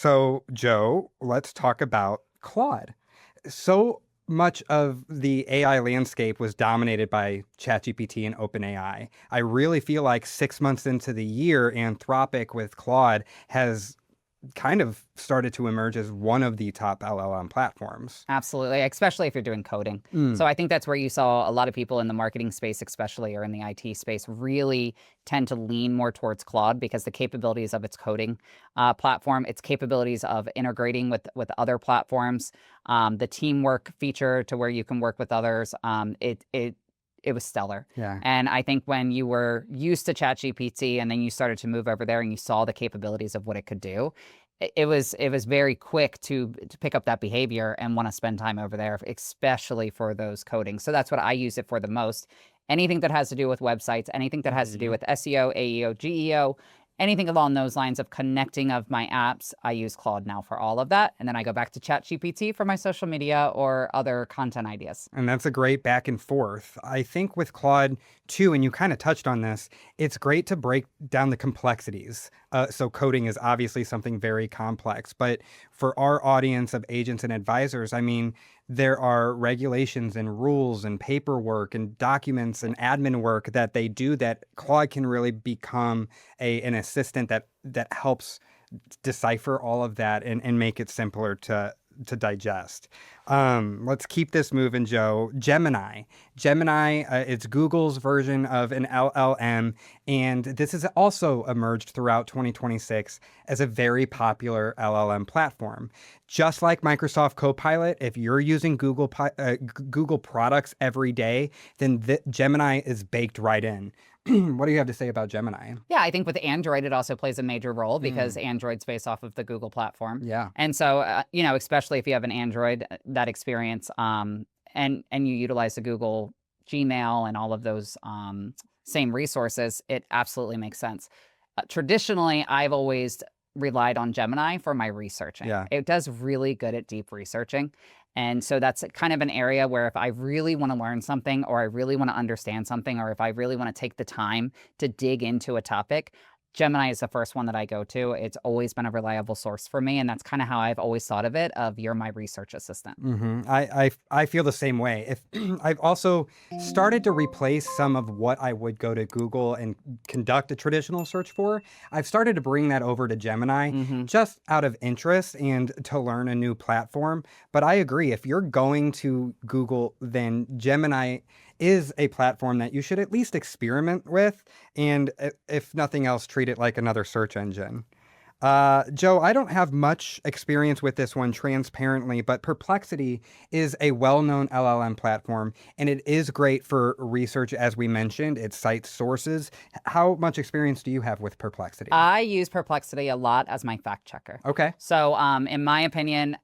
So, Joe, let's talk about Claude. So much of the AI landscape was dominated by ChatGPT and OpenAI. I really feel like 6 months into the year, Anthropic with Claude has kind of started to emerge as one of the top LLM platforms. Absolutely, especially if you're doing coding. So I think that's where you saw a lot of people in the marketing space, especially, or in the IT space, really tend to lean more towards Claude because the capabilities of its coding platform, its capabilities of integrating with other platforms, the teamwork feature to where you can work with others, it was stellar. Yeah. And I think when you were used to ChatGPT and then you started to move over there and you saw the capabilities of what it could do, it was very quick to pick up that behavior and want to spend time over there, especially for those coding. So that's what I use it for the most. Anything that has to do with websites, anything that has to do with SEO, AEO, GEO, anything along those lines of connecting of my apps, I use Claude now for all of that. And then I go back to ChatGPT for my social media or other content ideas. And that's a great back and forth. I think with Claude too, and you kind of touched on this, it's great to break down the complexities. So coding is obviously something very complex, but for our audience of agents and advisors, I mean, there are regulations and rules and paperwork and documents and admin work that they do that Claude can really become an assistant that helps decipher all of that and make it simpler to digest. Let's keep this moving, Joe. Gemini. It's Google's version of an LLM, and this has also emerged throughout 2026 as a very popular LLM platform. Just like Microsoft Copilot, if you're using Google products every day, then Gemini is baked right in. What do you have to say about Gemini? Yeah, I think with Android, it also plays a major role because Android's based off of the Google platform. Yeah. And so, especially if you have an Android, that experience, and you utilize the Google Gmail and all of those same resources, it absolutely makes sense. Traditionally, I've always relied on Gemini for my researching. Yeah. It does really good at deep researching. And so that's kind of an area where if I really want to learn something or I really want to understand something or if I really want to take the time to dig into a topic, Gemini is the first one that I go to. It's always been a reliable source for me, and that's kind of how I've always thought of it, of you're my research assistant. I feel the same way. If I've also started to replace some of what I would go to Google and conduct a traditional search for. I've started to bring that over to Gemini just out of interest and to learn a new platform. But I agree, if you're going to Google, then Gemini is a platform that you should at least experiment with, and if nothing else, treat it like another search engine. Joe, I don't have much experience with this one transparently, but Perplexity is a well-known LLM platform, and it is great for research, as we mentioned. It cites sources. How much experience do you have with Perplexity? I use Perplexity a lot as my fact checker. Okay. So in my opinion,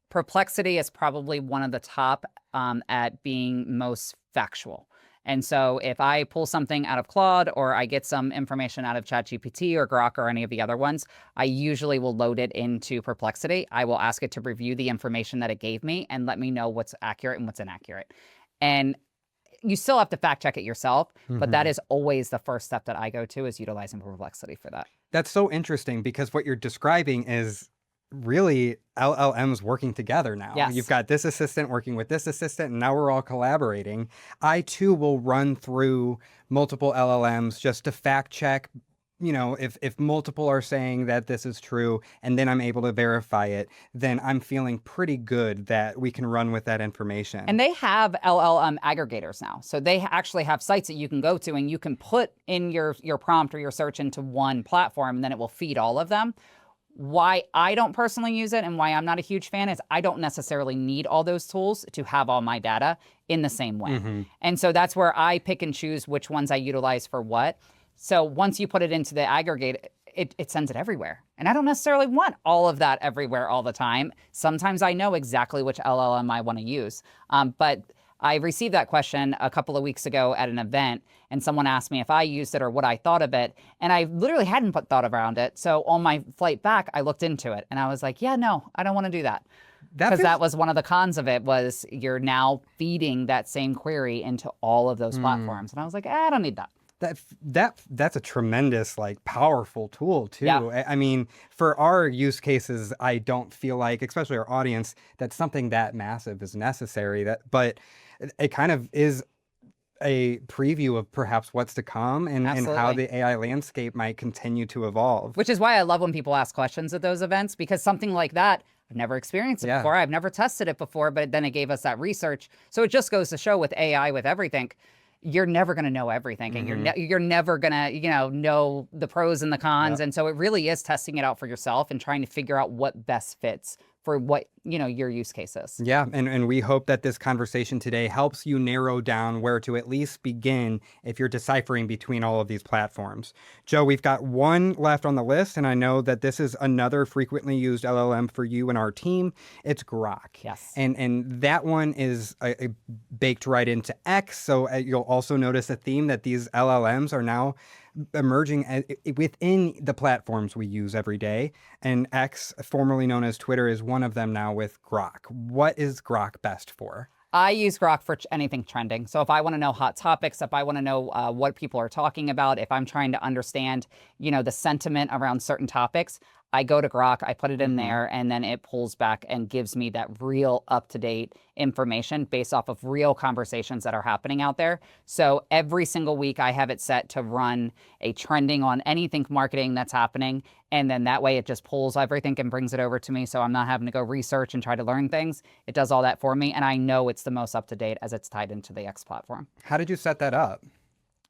Perplexity is probably one of the top at being most factual. And so if I pull something out of Claude or I get some information out of ChatGPT or Grok or any of the other ones, I usually will load it into Perplexity. I will ask it to review the information that it gave me and let me know what's accurate and what's inaccurate. And you still have to fact check it yourself, but that is always the first step that I go to, is utilizing Perplexity for that. That's so interesting because what you're describing is really LLMs working together now. Yes. You've got this assistant working with this assistant, and now we're all collaborating. I too will run through multiple LLMs just to fact check, if multiple are saying that this is true, and then I'm able to verify it, then I'm feeling pretty good that we can run with that information. And they have LLM aggregators now. So they actually have sites that you can go to and you can put in your prompt or your search into one platform, and then it will feed all of them. Why I don't personally use it and why I'm not a huge fan is I don't necessarily need all those tools to have all my data in the same way. And so that's where I pick and choose which ones I utilize for what. So once you put it into the aggregate, it sends it everywhere. And I don't necessarily want all of that everywhere all the time. Sometimes I know exactly which LLM I want to use. But I received that question a couple of weeks ago at an event, and someone asked me if I used it or what I thought of it, and I literally hadn't put thought around it. So on my flight back, I looked into it, and I was like, yeah, no, I don't want to do that. Because that was one of the cons of it, was you're now feeding that same query into all of those platforms. And I was like, I don't need that. That's a tremendous, like, powerful tool Yeah. too. I mean, for our use cases, I don't feel like, especially our audience, that something that massive is necessary. But it kind of is a preview of perhaps what's to come, and how Absolutely. the AI landscape might continue to evolve. Which is why I love when people ask questions at those events, because something like that, I've never experienced it Yeah. before. I've never tested it before, but then it gave us that research. So it just goes to show with AI, with everything, you're never going to know everything, and Hmm. you're never going to, know the pros and the cons. Yep. And so it really is testing it out for yourself and trying to figure out what best fits for what, your use case is. Yeah, and we hope that this conversation today helps you narrow down where to at least begin if you're deciphering between all of these platforms. Joe, we've got one left on the list, and I know that this is another frequently used LLM for you and our team. It's Grok. Yes. And that one is baked right into X, so you'll also notice a theme that these LLMs are now emerging within the platforms we use every day. And X, formerly known as Twitter, is one of them now with Grok. What is Grok best for? I use Grok for anything trending. So if I want to know hot topics, if I want to know what people are talking about, if I'm trying to understand, the sentiment around certain topics, I go to Grok, I put it in Mhm. there, and then it pulls back and gives me that real up-to-date information based off of real conversations that are happening out there. So every single week I have it set to run a trending on anything marketing that's happening. And then that way it just pulls everything and brings it over to me. So I'm not having to go research and try to learn things. It does all that for me. And I know it's the most up-to-date as it's tied into the X platform. How did you set that up?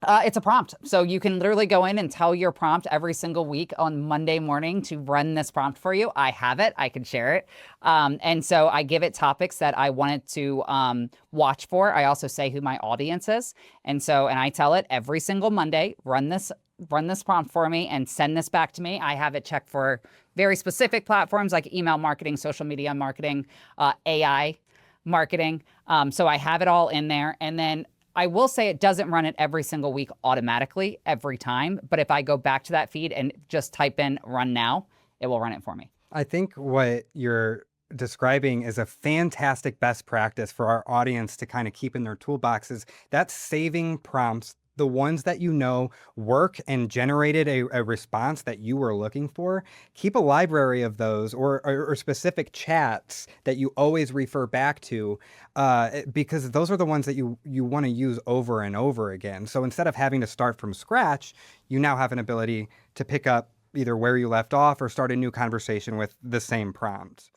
It's a prompt. So you can literally go in and tell your prompt every single week on Monday morning to run this prompt for you. I have it. I can share it. And so I give it topics that I wanted to watch for. I also say who my audience is. And I tell it every single Monday, run this prompt for me and send this back to me. I have it checked for very specific platforms like email marketing, social media marketing, AI marketing. So I have it all in there. And then I will say it doesn't run it every single week automatically every time. But if I go back to that feed and just type in run now, it will run it for me. I think what you're describing is a fantastic best practice for our audience to kind of keep in their toolboxes. That's saving prompts, the ones that work and generated a response that you were looking for. Keep a library of those, or specific chats that you always refer back to, because those are the ones that you want to use over and over again. So instead of having to start from scratch, you now have an ability to pick up either where you left off or start a new conversation with the same prompt.